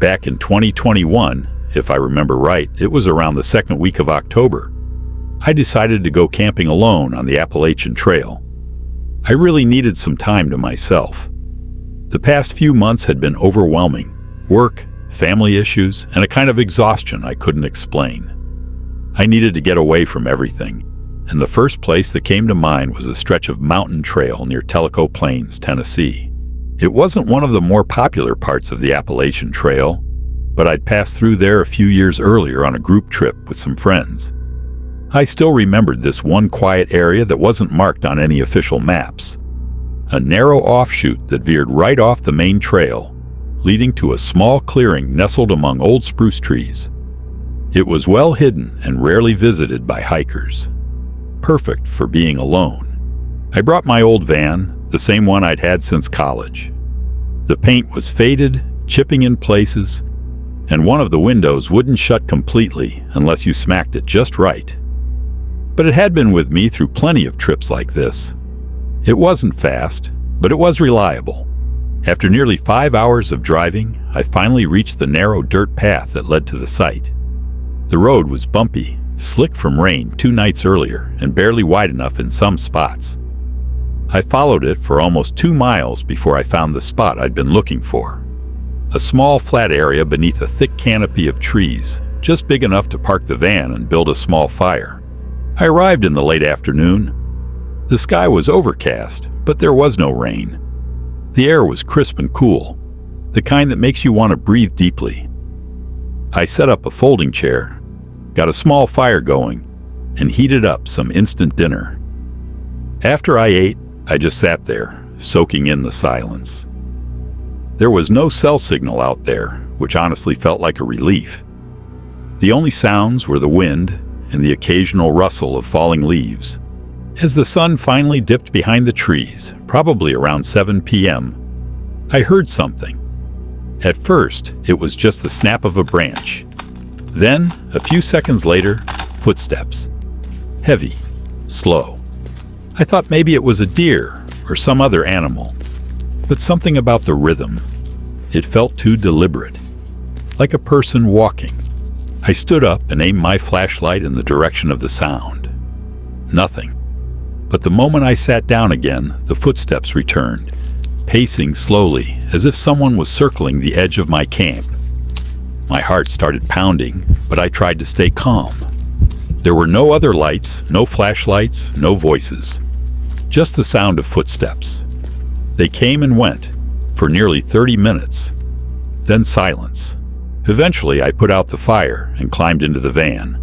back in 2021, if I remember right, it was around the second week of October. I decided to go camping alone on the Appalachian Trail. I really needed some time to myself. The past few months had been overwhelming. Work, family issues, and a kind of exhaustion I couldn't explain. I needed to get away from everything, and the first place that came to mind was a stretch of mountain trail near Tellico Plains, Tennessee. It wasn't one of the more popular parts of the Appalachian Trail, but I'd passed through there a few years earlier on a group trip with some friends. I still remembered this one quiet area that wasn't marked on any official maps. A narrow offshoot that veered right off the main trail, leading to a small clearing nestled among old spruce trees. It was well hidden and rarely visited by hikers. Perfect for being alone. I brought my old van, the same one I'd had since college. The paint was faded, chipping in places, and one of the windows wouldn't shut completely unless you smacked it just right. But it had been with me through plenty of trips like this. It wasn't fast, but it was reliable. After nearly 5 hours of driving, I finally reached the narrow dirt path that led to the site. The road was bumpy, slick from rain 2 nights earlier, and barely wide enough in some spots. I followed it for almost 2 miles before I found the spot I'd been looking for. A small flat area beneath a thick canopy of trees, just big enough to park the van and build a small fire. I arrived in the late afternoon. The sky was overcast, but there was no rain. The air was crisp and cool, the kind that makes you want to breathe deeply. I set up a folding chair, got a small fire going, and heated up some instant dinner. After I ate, I just sat there, soaking in the silence. There was no cell signal out there, which honestly felt like a relief. The only sounds were the wind and the occasional rustle of falling leaves. As the sun finally dipped behind the trees, probably around 7 p.m., I heard something. At first, it was just the snap of a branch. Then, a few seconds later, footsteps. Heavy, slow. I thought maybe it was a deer or some other animal, but something about the rhythm. It felt too deliberate, like a person walking. I stood up and aimed my flashlight in the direction of the sound. Nothing. But the moment I sat down again, the footsteps returned, pacing slowly, as if someone was circling the edge of my camp. My heart started pounding, but I tried to stay calm. There were no other lights, no flashlights, no voices. Just the sound of footsteps. They came and went, for nearly 30 minutes. Then silence. Eventually, I put out the fire and climbed into the van.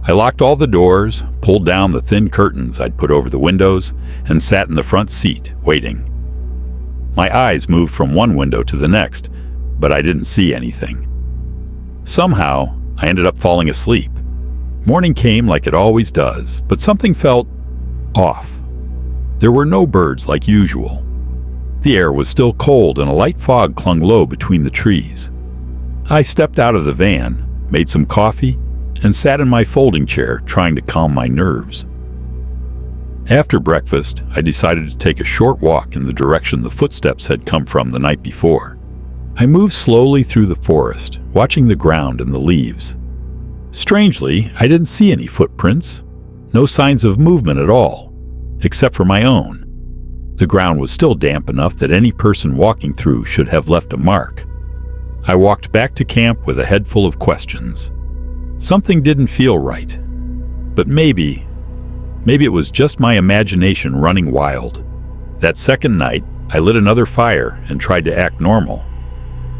I locked all the doors, pulled down the thin curtains I'd put over the windows, and sat in the front seat, waiting. My eyes moved from one window to the next, but I didn't see anything. Somehow, I ended up falling asleep. Morning came like it always does, but something felt off. There were no birds like usual. The air was still cold and a light fog clung low between the trees. I stepped out of the van, made some coffee, and sat in my folding chair trying to calm my nerves. After breakfast, I decided to take a short walk in the direction the footsteps had come from the night before. I moved slowly through the forest, watching the ground and the leaves. Strangely, I didn't see any footprints, no signs of movement at all, except for my own. The ground was still damp enough that any person walking through should have left a mark. I walked back to camp with a head full of questions. Something didn't feel right. But maybe it was just my imagination running wild. That second night, I lit another fire and tried to act normal.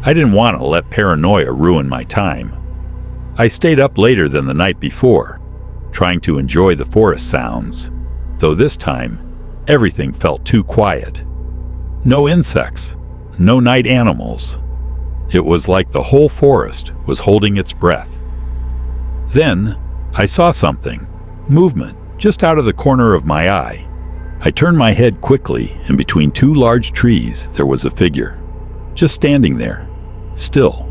I didn't want to let paranoia ruin my time. I stayed up later than the night before, trying to enjoy the forest sounds, though this time, everything felt too quiet. No insects, no night animals. It was like the whole forest was holding its breath. Then, I saw something, movement, just out of the corner of my eye. I turned my head quickly, and between 2 large trees there was a figure, just standing there, still,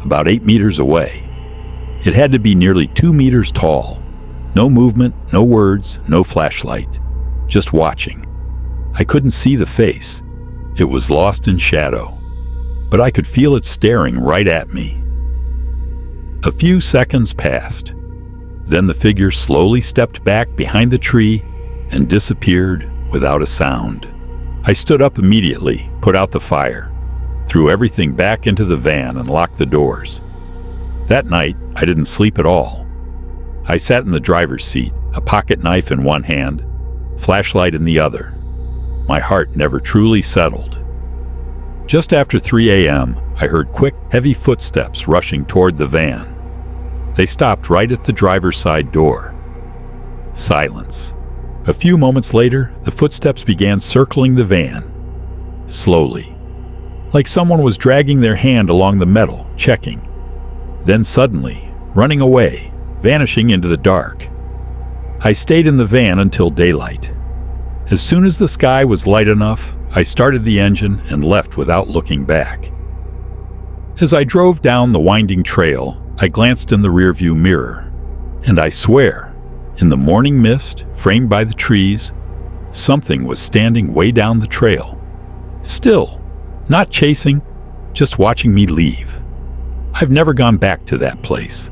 about 8 meters away. It had to be nearly 2 meters tall. No movement, no words, no flashlight, just watching. I couldn't see the face. It was lost in shadow. but I could feel it staring right at me. A few seconds passed. Then the figure slowly stepped back behind the tree and disappeared without a sound. I stood up immediately, put out the fire, threw everything back into the van and locked the doors. That night, I didn't sleep at all. I sat in the driver's seat, a pocket knife in one hand, flashlight in the other. My heart never truly settled. Just after 3 a.m., I heard quick, heavy footsteps rushing toward the van. They stopped right at the driver's side door. Silence. A few moments later, the footsteps began circling the van. Slowly. Like someone was dragging their hand along the metal, checking. Then suddenly, running away, vanishing into the dark. I stayed in the van until daylight. As soon as the sky was light enough, I started the engine and left without looking back. As I drove down the winding trail, I glanced in the rearview mirror, and I swear, in the morning mist, framed by the trees, something was standing way down the trail. Still, not chasing, just watching me leave. I've never gone back to that place,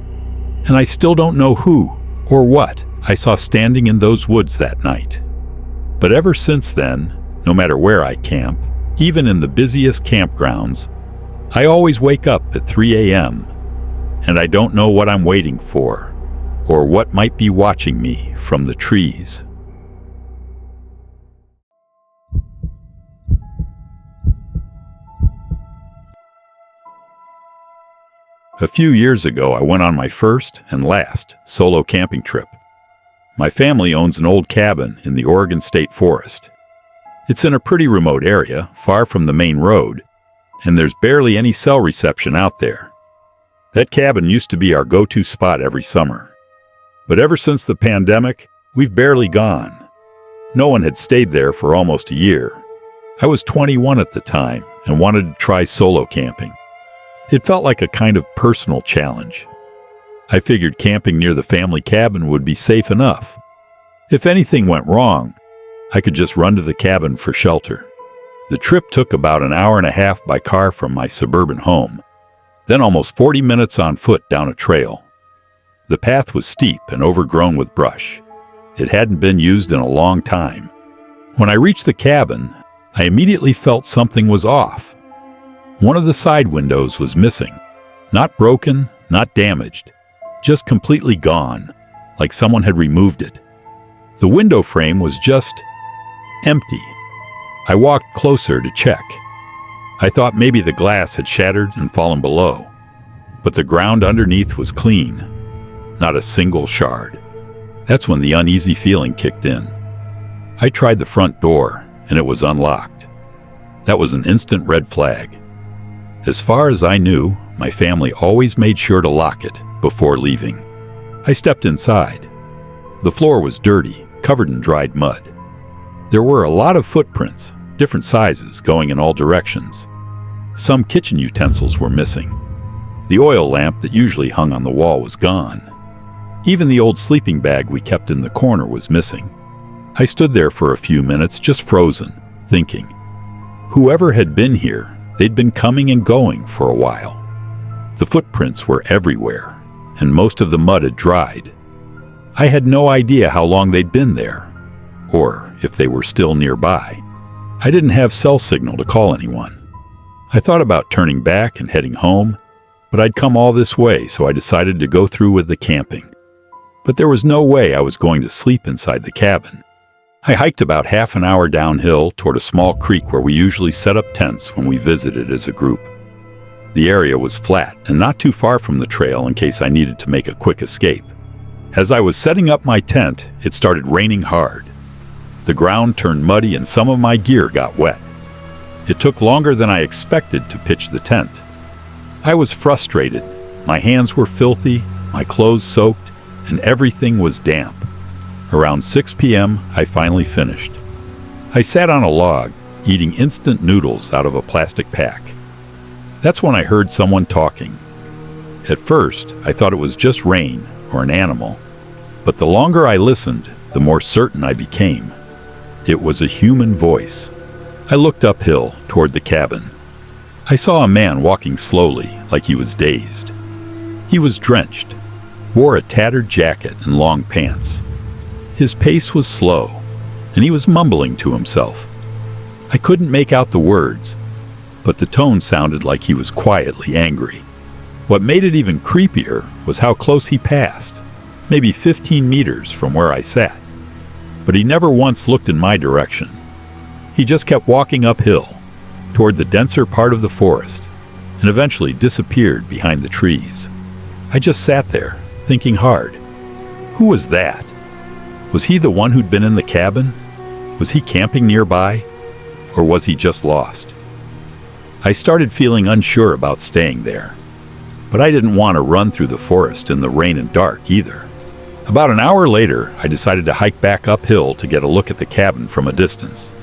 and I still don't know who or what I saw standing in those woods that night. But ever since then, no matter where I camp, even in the busiest campgrounds, I always wake up at 3 a.m., and I don't know what I'm waiting for, or what might be watching me from the trees. A few years ago, I went on my first and last solo camping trip. My family owns an old cabin in the Oregon State Forest. It's in a pretty remote area, far from the main road, and there's barely any cell reception out there. That cabin used to be our go-to spot every summer. But ever since the pandemic, we've barely gone. No one had stayed there for almost a year. I was 21 at the time and wanted to try solo camping. It felt like a kind of personal challenge. I figured camping near the family cabin would be safe enough. If anything went wrong, I could just run to the cabin for shelter. The trip took about an hour and a half by car from my suburban home, then almost 40 minutes on foot down a trail. The path was steep and overgrown with brush. It hadn't been used in a long time. When I reached the cabin, I immediately felt something was off. One of the side windows was missing. Not broken, not damaged, just completely gone, like someone had removed it. The window frame was just empty. I walked closer to check. I thought maybe the glass had shattered and fallen below, but the ground underneath was clean. Not a single shard. That's when the uneasy feeling kicked in. I tried the front door, and it was unlocked. That was an instant red flag. As far as I knew, my family always made sure to lock it before leaving. I stepped inside. The floor was dirty, covered in dried mud. There were a lot of footprints, different sizes, going in all directions. Some kitchen utensils were missing. The oil lamp that usually hung on the wall was gone. Even the old sleeping bag we kept in the corner was missing. I stood there for a few minutes, just frozen, thinking. Whoever had been here, they'd been coming and going for a while. The footprints were everywhere, and most of the mud had dried. I had no idea how long they'd been there, or if they were still nearby. I didn't have cell signal to call anyone. I thought about turning back and heading home, but I'd come all this way, so I decided to go through with the camping. But there was no way I was going to sleep inside the cabin. I hiked about half an hour downhill toward a small creek where we usually set up tents when we visited as a group. The area was flat and not too far from the trail in case I needed to make a quick escape. As I was setting up my tent, it started raining hard. The ground turned muddy and some of my gear got wet. It took longer than I expected to pitch the tent. I was frustrated. My hands were filthy, my clothes soaked, and everything was damp. Around 6 p.m., I finally finished. I sat on a log, eating instant noodles out of a plastic pack. That's when I heard someone talking. At first, I thought it was just rain or an animal, but the longer I listened, the more certain I became. It was a human voice. I looked uphill toward the cabin. I saw a man walking slowly, like he was dazed. He was drenched, wore a tattered jacket and long pants. His pace was slow, and he was mumbling to himself. I couldn't make out the words, but the tone sounded like he was quietly angry. What made it even creepier was how close he passed, maybe 15 meters from where I sat. But he never once looked in my direction. He just kept walking uphill, toward the denser part of the forest, and eventually disappeared behind the trees. I just sat there, thinking hard. Who was that? Was he the one who'd been in the cabin? Was he camping nearby? Or was he just lost? I started feeling unsure about staying there, but I didn't want to run through the forest in the rain and dark either. About an hour later, I decided to hike back uphill to get a look at the cabin from a distance.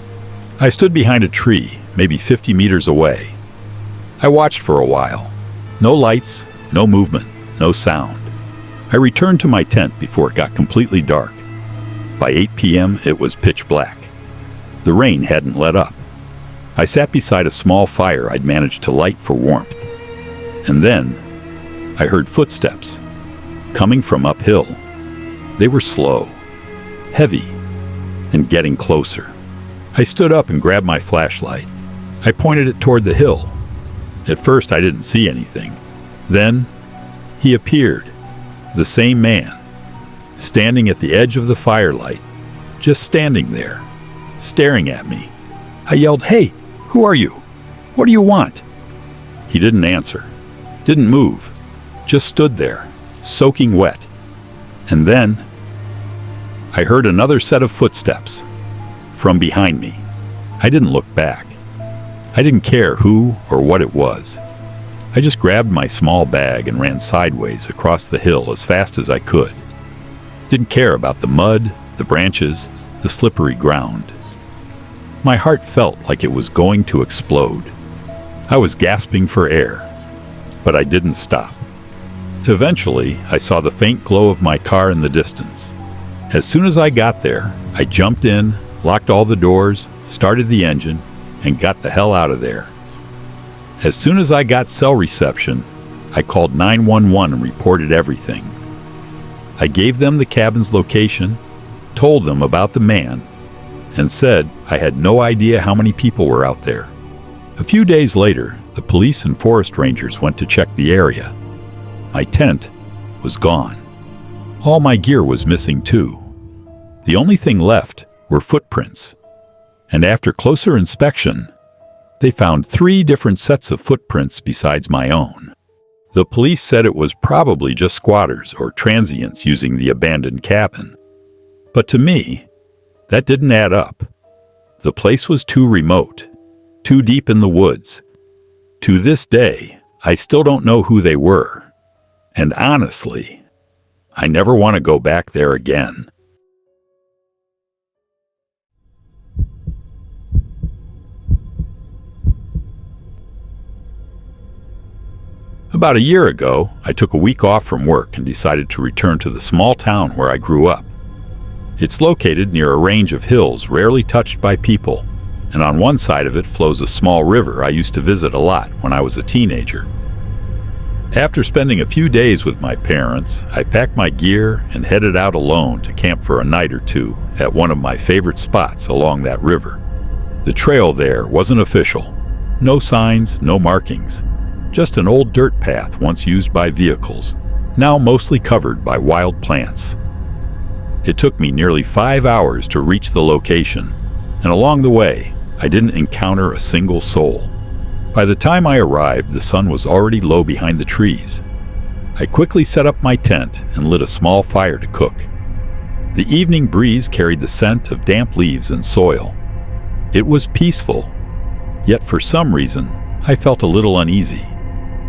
I stood behind a tree, maybe 50 meters away. I watched for a while. No lights, no movement, no sound. I returned to my tent before it got completely dark. By 8 p.m., it was pitch black. The rain hadn't let up. I sat beside a small fire I'd managed to light for warmth. And then, I heard footsteps, coming from uphill. They were slow, heavy, and getting closer. I stood up and grabbed my flashlight. I pointed it toward the hill. At first, I didn't see anything. Then, he appeared, the same man, standing at the edge of the firelight, just standing there, staring at me. I yelled, "Hey, who are you? What do you want?" He didn't answer, didn't move, just stood there, soaking wet. And then, I heard another set of footsteps from behind me. I didn't look back. I didn't care who or what it was. I just grabbed my small bag and ran sideways across the hill as fast as I could. Didn't care about the mud, the branches, the slippery ground. My heart felt like it was going to explode. I was gasping for air, but I didn't stop. Eventually, I saw the faint glow of my car in the distance. As soon as I got there, I jumped in, locked all the doors, started the engine, and got the hell out of there. As soon as I got cell reception, I called 911 and reported everything. I gave them the cabin's location, told them about the man, and said I had no idea how many people were out there. A few days later, the police and forest rangers went to check the area. My tent was gone. All my gear was missing too. The only thing left were footprints. And after closer inspection, they found 3 different sets of footprints besides my own. The police said it was probably just squatters or transients using the abandoned cabin. But to me, that didn't add up. The place was too remote, too deep in the woods. To this day, I still don't know who they were. And honestly, I never want to go back there again. About a year ago, I took a week off from work and decided to return to the small town where I grew up. It's located near a range of hills rarely touched by people, and on one side of it flows a small river I used to visit a lot when I was a teenager. After spending a few days with my parents, I packed my gear and headed out alone to camp for a night or two at one of my favorite spots along that river. The trail there wasn't official. No signs, no markings. Just an old dirt path once used by vehicles, now mostly covered by wild plants. It took me nearly 5 hours to reach the location, and along the way, I didn't encounter a single soul. By the time I arrived, the sun was already low behind the trees. I quickly set up my tent and lit a small fire to cook. The evening breeze carried the scent of damp leaves and soil. It was peaceful, yet for some reason, I felt a little uneasy,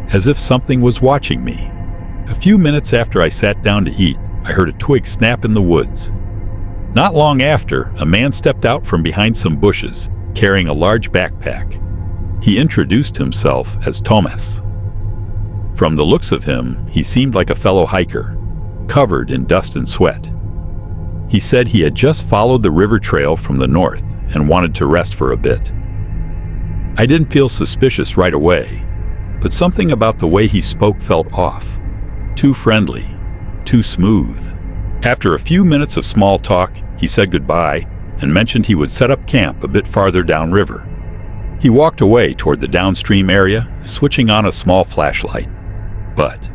as if something was watching me. A few minutes after I sat down to eat, I heard a twig snap in the woods. Not long after, a man stepped out from behind some bushes, carrying a large backpack. He introduced himself as Thomas. From the looks of him, he seemed like a fellow hiker, covered in dust and sweat. He said he had just followed the river trail from the north and wanted to rest for a bit. I didn't feel suspicious right away, but something about the way he spoke felt off. Too friendly, too smooth. After a few minutes of small talk, he said goodbye and mentioned he would set up camp a bit farther downriver. He walked away toward the downstream area, switching on a small flashlight. But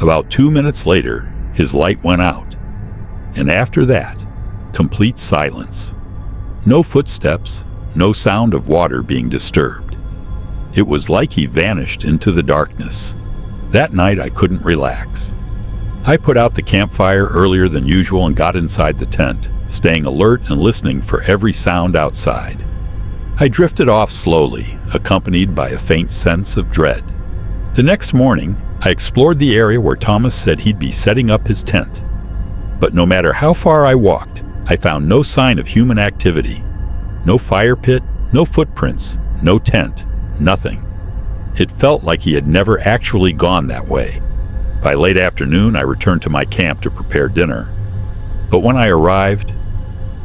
about 2 minutes later, his light went out. And after that, complete silence. No footsteps, no sound of water being disturbed. It was like he vanished into the darkness. That night I couldn't relax. I put out the campfire earlier than usual and got inside the tent, staying alert and listening for every sound outside. I drifted off slowly, accompanied by a faint sense of dread. The next morning, I explored the area where Thomas said he'd be setting up his tent. But no matter how far I walked, I found no sign of human activity. No fire pit, no footprints, no tent, nothing. It felt like he had never actually gone that way. By late afternoon, I returned to my camp to prepare dinner. But when I arrived,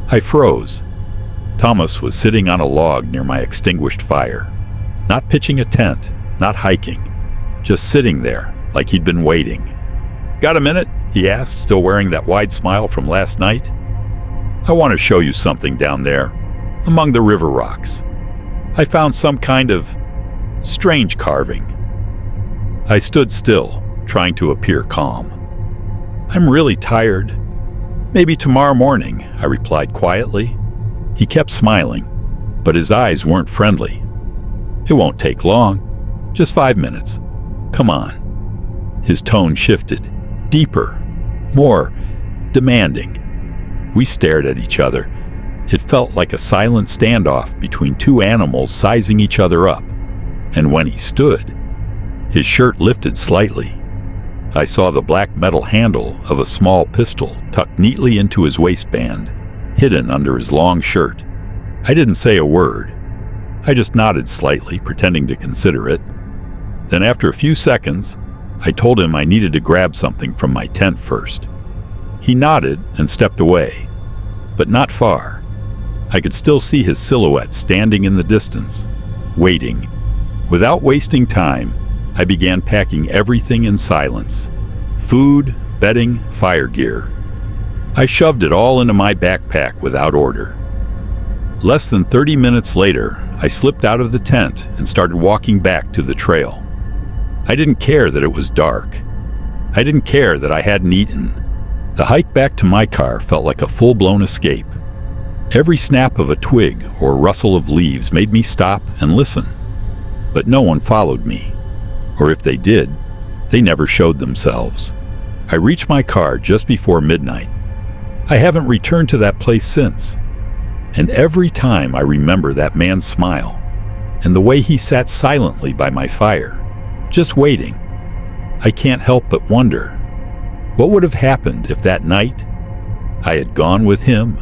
I froze. Thomas was sitting on a log near my extinguished fire. Not pitching a tent, not hiking. Just sitting there, like he'd been waiting. "Got a minute?" he asked, still wearing that wide smile from last night. "I want to show you something down there, among the river rocks. I found some kind of strange carving." I stood still, trying to appear calm. "I'm really tired. Maybe tomorrow morning," I replied quietly. He kept smiling, but his eyes weren't friendly. "It won't take long. Just 5 minutes. Come on." His tone shifted, deeper, more demanding. We stared at each other. It felt like a silent standoff between two animals sizing each other up. And when he stood, his shirt lifted slightly. I saw the black metal handle of a small pistol tucked neatly into his waistband, hidden under his long shirt. I didn't say a word. I just nodded slightly, pretending to consider it. Then after a few seconds, I told him I needed to grab something from my tent first. He nodded and stepped away, but not far. I could still see his silhouette standing in the distance, waiting. Without wasting time, I began packing everything in silence. Food, bedding, fire gear. I shoved it all into my backpack without order. Less than 30 minutes later, I slipped out of the tent and started walking back to the trail. I didn't care that it was dark. I didn't care that I hadn't eaten. The hike back to my car felt like a full-blown escape. Every snap of a twig or rustle of leaves made me stop and listen. But no one followed me. Or if they did, they never showed themselves. I reached my car just before midnight. I haven't returned to that place since. And every time I remember that man's smile and the way he sat silently by my fire, just waiting, I can't help but wonder, what would have happened if that night I had gone with him?